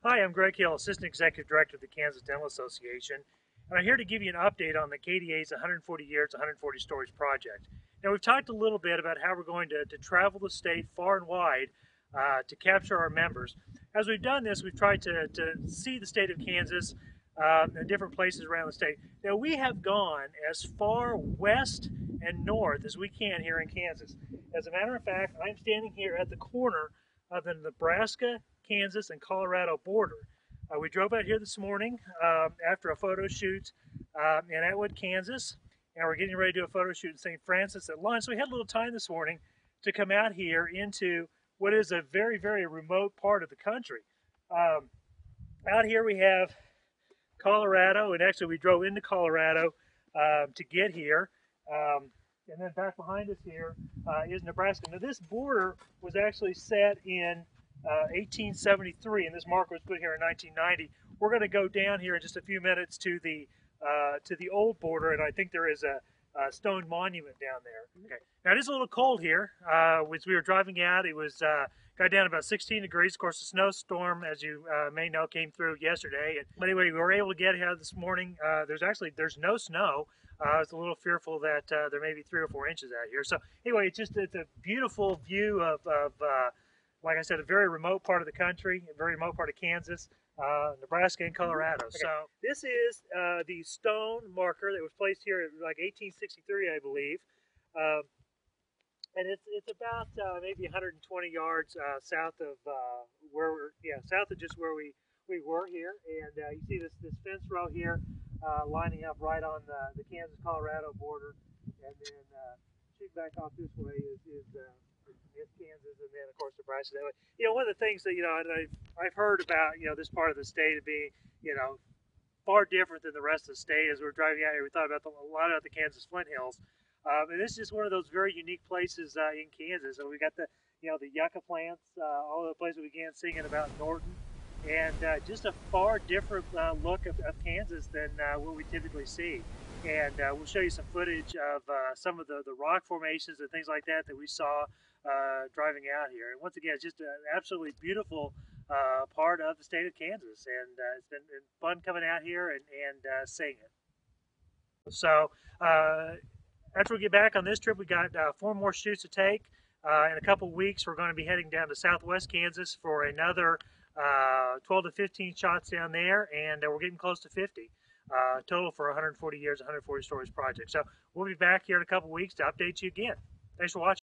Hi, I'm Greg Hill, Assistant Executive Director of the Kansas Dental Association, and I'm here to give you an update on the KDA's 140 Years, 140 Stories project. Now, we've talked a little bit about how we're going to travel the state far and wide to capture our members. As we've done this, we've tried to see the state of Kansas in different places around the state. Now, we have gone as far west and north as we can here in Kansas. As a matter of fact, I'm standing here at the corner of the Nebraska, Kansas, and Colorado border. We drove out here this morning after a photo shoot in Atwood, Kansas, and we're getting ready to do a photo shoot in St. Francis at lunch. So we had a little time this morning to come out here into what is a very, very remote part of the country. Out here we have Colorado, and actually we drove into Colorado to get here. And then back behind us here is Nebraska. Now this border was actually set in 1873, and this marker was put here in 1990. We're going to go down here in just a few minutes to the old border, and I think there is a stone monument down there. Okay. Now it is a little cold here. As we were driving out, it was got down about 16 degrees. Of course, the snowstorm, as you may know, came through yesterday. But anyway, we were able to get here this morning. There's no snow. I was a little fearful that there may be 3 or 4 inches out here. So anyway, it's a beautiful view of like I said, a very remote part of the country, a very remote part of Kansas, Nebraska, and Colorado. Okay. So this is the stone marker that was placed here in like 1863, I believe. And it's about maybe 120 yards south of south of just where we were here. And you see this fence row here lining up right on the Kansas-Colorado border. And then shoot back off this way is Kansas, and then of course Nebraska that way. You know, one of the things that I've heard about this part of the state being far different than the rest of the state. As we were driving out here, we thought about a lot about the Kansas Flint Hills, and this is just one of those very unique places in Kansas. So we got the the yucca plants, all of the places we began singing about Norton, and just a far different look of Kansas than what we typically see. And we'll show you some footage of some of the rock formations and things like that we saw driving out here. And once again, it's just an absolutely beautiful part of the state of Kansas, and it's been fun coming out here and seeing it. So after we get back on this trip, we got 4 more shoots to take. In a couple weeks, we're going to be heading down to southwest Kansas for another 12 to 15 shots down there, and we're getting close to 50. Total for 140 Years, 140 Stories project. So we'll be back here in a couple weeks to update you again. Thanks for watching.